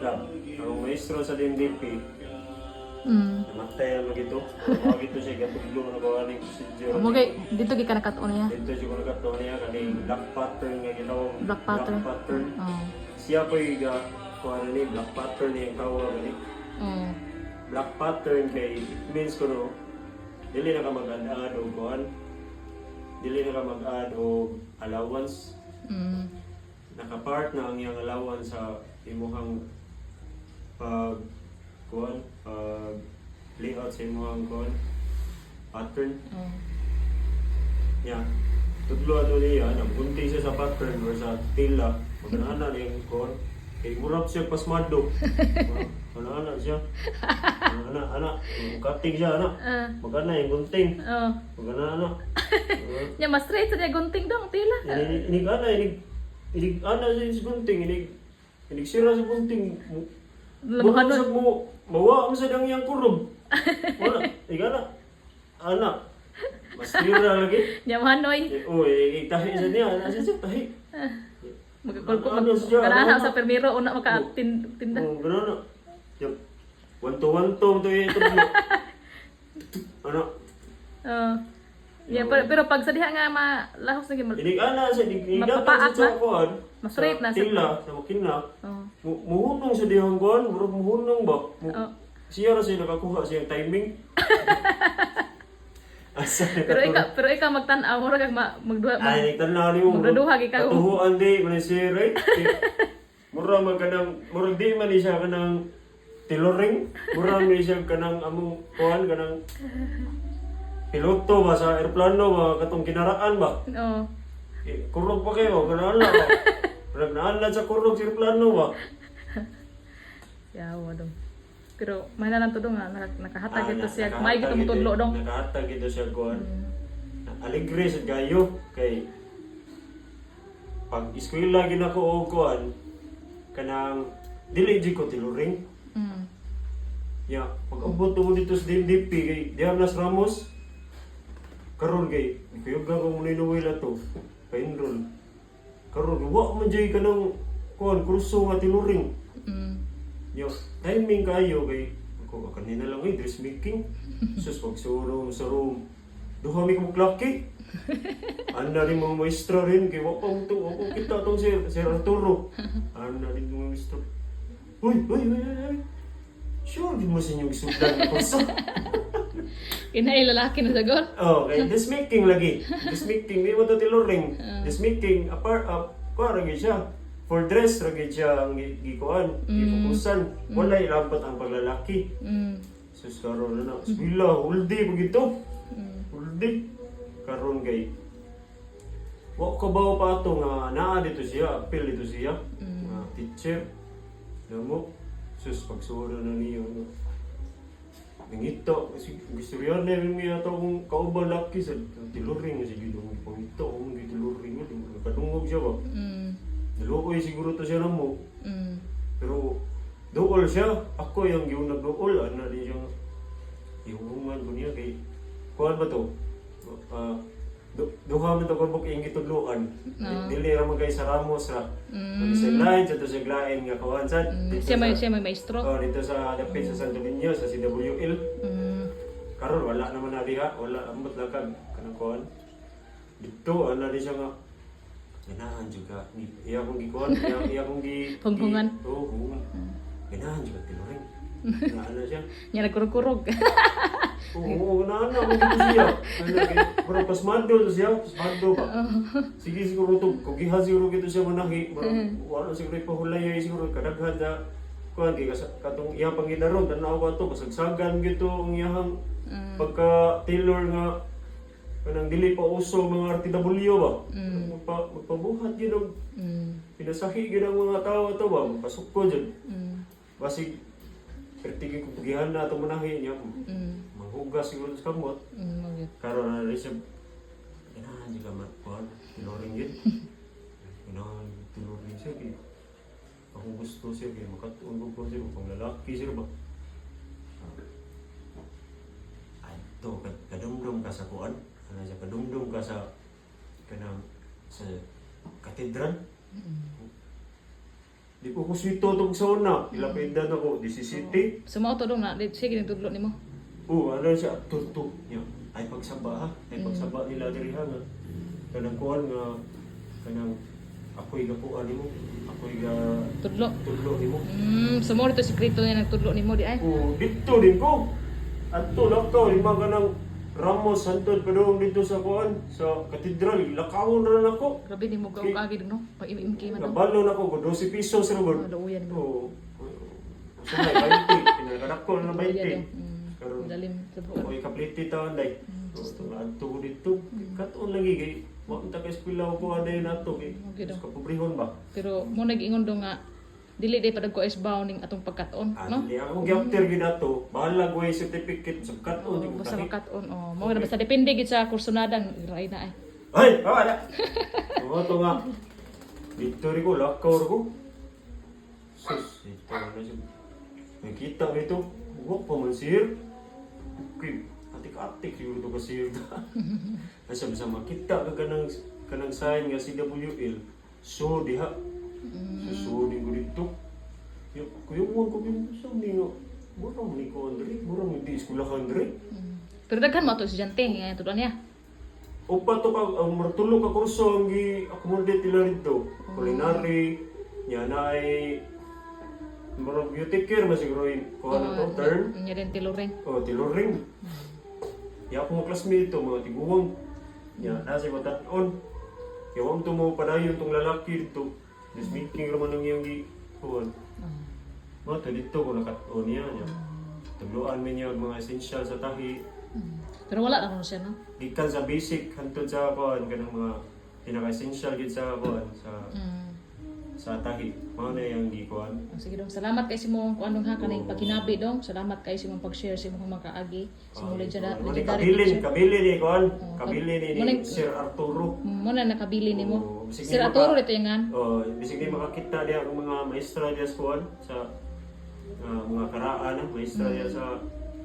ang maestro sa DNDP, namatay ang magito. Huwag ito siya, gatuglo na gawaning procedure. Mugay, dito gi ka nakatuon niya. Dito siya kung nagkataon niya, kaning black pattern nga ginawang Black pattern. Oh. Siya po yung kung ano ni, black pattern niya yung tawag ni. Black pattern kay, it means ko no, dili na ka mag-add o kuhan. Dili na ka mag-add o allowance. Nakapart na ang iyang allowance sa imuhang pag layout sa imuhang pattern. Yeah. Tudlo ato niya, nagbunti siya sa pattern or sa tila. Maganaana niya yung kay murap siya pasmado. Ana siya. Ana, cutting siya, ana. Magana yung gunting. Magana. Nya mas straight sa niya gunting dong tila. Inig ana sa gunting, inig sira sa gunting. Laguhanon. Mo, mawa mo sa dang iyang kurog. Wala, igana. Ana. Mas tira lagi. Nya manoy. Tahi sa niya, ana siya tahi. Magkakulko magkanaana sa permiro una makatinda. Ganun. Yung one-to-one to yung ito. Ano? Yeah, pero pag sa diha nga malahos na gyud. Inig ana sa Mapapaat sa na? kuan. Mas straight na sa tila, sa makina. Muhunong sa dihang kuan, murag muhunong ba? Siya ra siya nakakuha siyang timing. Asa Pero ikaw magtan-aw mura kag magduha. Ay, tanaw ni mo. Magduduha gi ka. Katuhuan di man siya right. Mura man kanang murag di man siya kanang tiloring. Mura man siya kanang among kuan kanang piloto ba sa eroplano ba katong kinaraan ba? Oo. Kurog pa kayo, ganaan lang ba? Murag naan sa kurog sa eroplano ba? Yawa dong. Pero may na lang to dong nakahatag ito siya. May kita mo tudlo dong. Nakahatag ito siya kuan. Aligre sa gayo kay pag eskwela gid ako og kuan kanang dili di ko tiluring. Ya, pag abot mo dito sa DNDP kay Diablas Ramos karon kay kuyog ko mo ninuwila to. Pa-enroll. Karon wa man jay kanang kuan kurso nga tiluring. Yo, timing kayo kay ako kanina lang dressmaking. Sus pag sa room. Duha mi ko klaki. Anda rin mga maestro rin kay wa pa mo kita tong Sir Arturo. Anda rin mga maestro. Uy. Sure di mo sa inyong isudan ko sa. Inay lalaki na sagol. Kay dressmaking lagi. Dressmaking di mo to tiluring. Dressmaking apart kuha ra siya. For dress, ragay siya ang gikuan, gipupusan. Wala ilapat ang paglalaki. Sus, karon na. Bismillah, huldi po gito. Huldi. Karon kay. Wa ka ba pa ito nga naa dito siya, appeal dito siya. Nga teacher. Alam mo, sus, pagsuro na niyo. Nangito, gusto riyan na rin niya ito kung kaubang laki sa tiluring. Sige, pangito, kung tiluring. Kadungog siya ba? Naluoy siguro to siya na mo. Pero dool siya. Ako yung nagdool. Ano din siyang ihuman ko niya kay kuhan ba to? Duha man to kabuk yung gitudluan. Dili ra man kay sa Ramos ra. Sa line sa to sa glain nga kawan sad. Siya may maestro. Dito sa dapit sa Santo Niño sa CWL. Karon wala naman na diha. Wala amot lakag kanang kuhan. Dito ana di siya nga ganahan juga iya kong gikuan iya kong gi Hunghungan. Ganahan juga tiluring na siya Nya nagkurog-kurog. ganahan na mo siya pero pasmado to siya pasmado pa sige siguro to kung giha siguro gito siya manahi wala siguro ipahulay siguro kadaghan sa kuan kay katong iya pang gidaron tanaw ko to kasagsagan gito ang iyang pagka tailor nga kanang dili pa uso mga RTW ba? Magpabuhat yun ang pinasahi yun ang mga tao ito ba? Magpasok ko dyan. Basig, pertigin kong pagihan na itong manahin niya. Maghugas siguro sa kamot. Karoon na rin siya. Ganahan siya kamat. Tinuring yun. Ganahan tinuring siya. Ako gusto siya. Makatuon ko siya. Kung lalaki siya ba? Ay, ito. Kadumdum ka sa kuan. Kadumdum ka sa kanang sa katedral. Di ko kuswito itong sauna. Ilapidan ako, 17. So mao to dong na sige ni tudlo nimo. Ano siya, turto niya. Ay pagsaba ha. Ay pagsaba nila diri ha nga. Kanang kuhan nga, kanang ako'y gapuan nimo. Ako'y Tudlo. tudlo nimo. So mo dito sekreto niya nagtudlo nimo di ay. Dito din ko. Adto lakaw, lima ka ng Ramos, Santod, padung dito sa kuhan, sa katedral. Lakawon na lang ako. Grabe ni mo gawag no. Pag imimki man daw. Nabalo na ako, 12 pesos na Oh, ko. luuyan mo. Oo. So may 20. Pinaganak ko na 20. Karon Dalim tubo. ako'y kapliti taon day. So adto ko dito. Katon lagi kay wa ta ka eskwela ko aday nato kay Okay daw. kapobrehon ba. Pero mo nag-ingon do nga dili day padag ko isbaw ning atong pagkaton, no? Ani ako gyapter gid ato. Bahala ko yung certificate sa katon di ko Basta tahi. makaton. Oh, mo na basta depende gid sa kursunadang iray na ay. Ay, wala. Oo to nga. Dito rin ko, lakaw rin ko. Sus, ito na siya. Nakita mo ito. Huwag pa man sir. Okay, atik-atik siguro ito ka sir. Asa bisa makita ka kanang sign nga CWL. So, diha. So, di ko dito. Kuyungan ko yung gusto ni nga. Murang ni ko Andre. Murang hindi eskwela ka Andre. Pero daghan mo to estudyante nga tudlo niya. Upa to ka, ang martulo ka kurso ang i-accommodate nila rito. Culinary, niya na ay marang beauty care, masiguro yung kuha na to, turn. Nya din tiluring. O, tiluring. Kaya ako mga classmate to, mga tiguwang. Niya, nasa yung mataton. Kaya wang mo padayon tong lalaki dito. Just making naman ng iyong kuhan. Mga to dito ko nakaton niya. Tagluan mo niya ang mga essential sa tahi. Pero wala na kuno siya, no? Gikan sa basic hantod sa kuan kanang mga pinaka-essential gid sa kuan sa tahi. Mao na yang gikuan. Sige dong, salamat kay simong kuan dong ha kaning pagkinabi dong. Salamat kay simong pag-share sa imong makaagi. Simong legendary Kabili ni kuan, Oo. kabili ni Muneng- Sir Arturo. mo na nakabili nimo. Oo, bisig Sir di Arturo maka- dito yung Oh, bisig di makakita diya ang mga maestra diya sa kuan sa mga karaan, maestra diya sa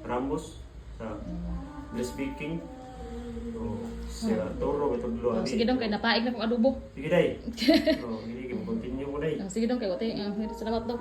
Ramos sa Bless Speaking. Oh, Sir Arturo Oh, betudlo sige dong kay napaig na kong adobo. Sige day. Oh, hindi ko continue ko day. Sige dong kay wate. Salamat dong.